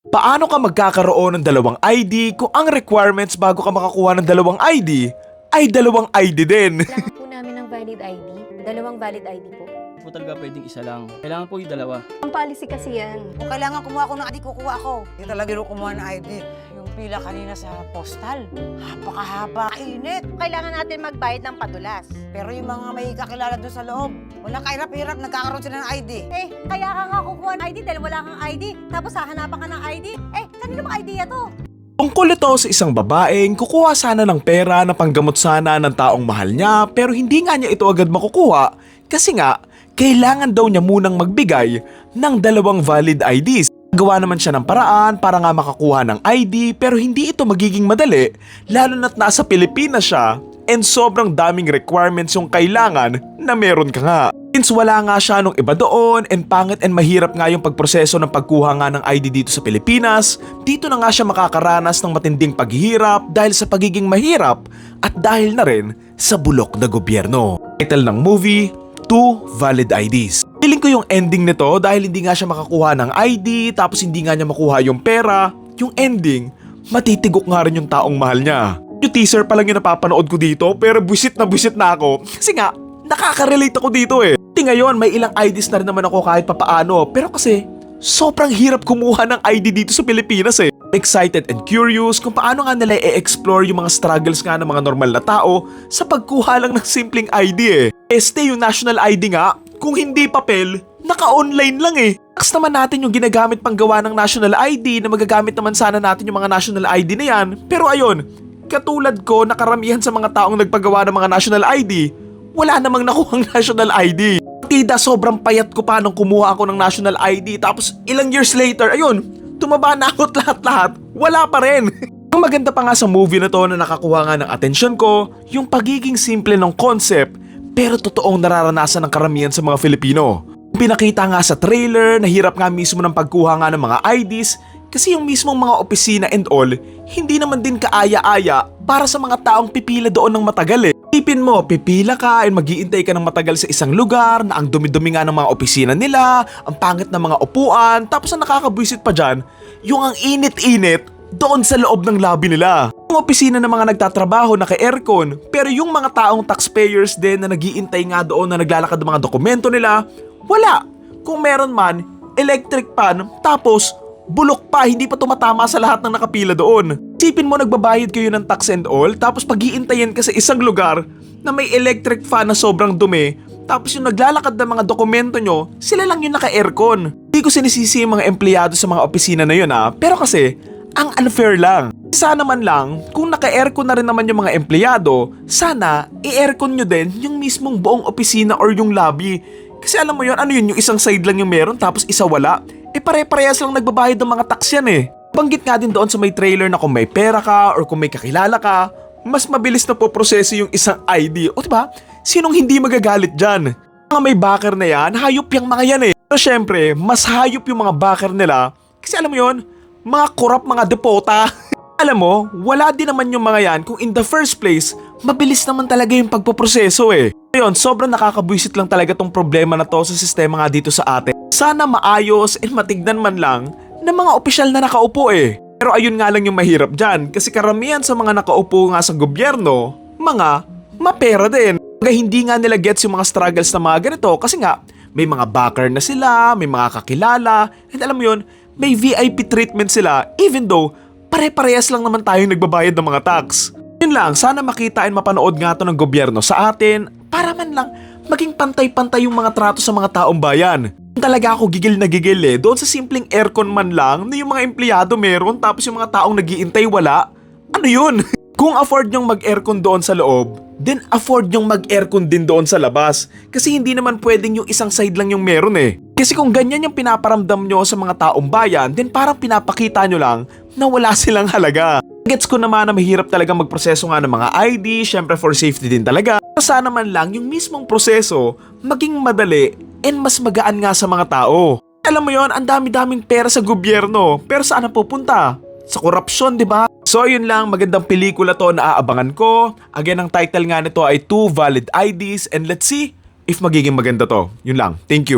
Paano ka magkakaroon ng dalawang ID kung ang requirements bago ka makakuha ng dalawang ID ay dalawang ID din? Kailangan po namin ng valid ID. Dalawang valid ID po. Po talaga pwedeng isa lang. Kailangan po yung dalawa. Ang policy kasi yan. Kung kailangan kumuha ko ng ID, kukuha ako. Hindi talaga rin kumuha ng ID. Yung pila kanina sa postal, napakahaba, init. Kailangan natin magbayad ng padulas. Pero yung mga may kakilala doon sa loob, walang kahirap-hirap, nagkakaroon sila ng ID. Eh, kaya ka nga kukuha ng ID dahil wala kang ID. Tapos hahanapan ka ng ID. Eh, kanino bang idea to? Tungkol ito sa isang babaeng kukuha sana ng pera na panggamot sana ng taong mahal niya pero hindi nga niya ito agad makukuha kasi nga kailangan daw niya munang magbigay ng dalawang valid IDs. Gawa naman siya ng paraan para nga makakuha ng ID pero hindi ito magiging madali lalo na't nasa Pilipinas siya and sobrang daming requirements yung kailangan na meron ka nga. Since wala nga siya nung iba doon and pangit and mahirap nga yung pagproseso ng pagkuha nga ng ID dito sa Pilipinas, dito na nga siya makakaranas ng matinding paghihirap dahil sa pagiging mahirap at dahil na rin sa bulok na gobyerno. Title ng movie, Two Valid IDs. Feeling ko yung ending nito dahil hindi nga siya makakuha ng ID tapos hindi nga niya makuha yung pera, yung ending, matitigok nga rin yung taong mahal niya. Yung teaser pa lang yung napapanood ko dito pero buwisit na ako kasi nga nakaka-relate ako dito eh. Di ngayon may ilang IDs na rin naman ako kahit papaano pero kasi sobrang hirap kumuha ng ID dito sa Pilipinas eh. Excited and curious kung paano nga nila i-explore yung mga struggles nga ng mga normal na tao sa pagkuha lang ng simpleng ID eh. Yung national ID nga, kung hindi papel, naka-online lang eh. Next naman natin yung ginagamit pang gawa ng national ID na magagamit naman sana natin yung mga national ID na yan. Pero ayun, katulad ko nakaramihan sa mga taong nagpagawa ng mga national ID, wala namang nakuhang national ID. Tida sobrang payat ko pa nung kumuha ako ng national ID tapos ilang years later, ayun, tumaba na ako lahat-lahat, wala pa rin. Ang maganda pa nga sa movie na to na nakakuha nga ng atensyon ko, yung pagiging simple ng concept pero totoong nararanasan ng karamihan sa mga Filipino. Pinakita nga sa trailer na hirap nga mismo ng pagkuha nga ng mga IDs kasi yung mismong mga opisina and all, hindi naman din kaaya-aya para sa mga taong pipila doon ng matagal eh. Tipin mo, pipila ka and mag-iintay ka ng matagal sa isang lugar na ang dumi-dumi nga ng mga opisina nila, ang pangit ng mga upuan, tapos ang nakakabwisit pa dyan, yung ang init-init doon sa loob ng lobby nila. Yung opisina ng mga nagtatrabaho naka-aircon, pero yung mga taong taxpayers din na nag-iintay nga doon na naglalakad ng mga dokumento nila, wala. Kung meron man, electric pan, tapos bulok pa, hindi pa tumatama sa lahat ng nakapila doon. Isipin mo nagbabayad kayo ng tax and all, tapos pag-iintayin ka sa isang lugar na may electric fan na sobrang dumi, tapos yung naglalakad ng mga dokumento nyo, sila lang yung naka-aircon. Hindi ko sinisisi yung mga empleyado sa mga opisina na yun pero kasi, ang unfair lang. Sana man lang, kung naka-aircon na rin naman yung mga empleyado, sana i-aircon nyo din yung mismong buong opisina or yung lobby. Kasi alam mo yun, ano yun, yung isang side lang yung meron tapos isa wala. Pare-parehas lang nagbabayad ng mga tax yan eh. Banggit nga din doon sa may trailer na kung may pera ka or kung may kakilala ka, mas mabilis na po proseso yung isang ID. O diba? Sinong hindi magagalit dyan? Mga may backer na yan, hayop yung mga yan eh. Pero syempre, mas hayop yung mga backer nila kasi alam mo yun, mga korap mga depota. Alam mo, wala din naman yung mga yan kung in the first place, mabilis naman talaga yung pagpoproseso eh. Ayun, sobrang nakakabwisit lang talaga tong problema na to sa sistema nga dito sa atin. Sana maayos and matignan man lang ng mga opisyal na nakaupo eh. Pero ayun nga lang yung mahirap dyan kasi karamihan sa mga nakaupo nga sa gobyerno, mga mapera din. Kaya hindi nga nila gets yung mga struggles na mga ganito kasi nga may mga backer na sila, may mga kakilala, and alam mo yun, may VIP treatment sila even though pare-parehas lang naman tayong nagbabayad ng mga tax. Yun lang, sana makita and mapanood nga to ng gobyerno sa atin para man lang maging pantay-pantay yung mga trato sa mga taong bayan. Talaga ako gigil na gigil eh, doon sa simpleng aircon man lang na yung mga empleyado meron tapos yung mga taong nag-iintay wala. Ano yun? Kung afford nyong mag-aircon doon sa loob, then afford nyong mag-aircon din doon sa labas. Kasi hindi naman pwedeng yung isang side lang yung meron eh. Kasi kung ganyan yung pinaparamdam nyo sa mga taong bayan, then parang pinapakita nyo lang na wala silang halaga. Gets ko naman na mahirap talaga magproseso nga ng mga ID, syempre for safety din talaga. Sana man lang yung mismong proseso maging madali and mas magaan nga sa mga tao. Alam mo yon, ang dami-daming pera sa gobyerno, pero saan na pupunta? Sa korupsyon, di ba? So yun lang, magandang pelikula to na aabangan ko. Again, ang title nga nito ay Two Valid IDs and let's see if magiging maganda to. Yun lang, thank you.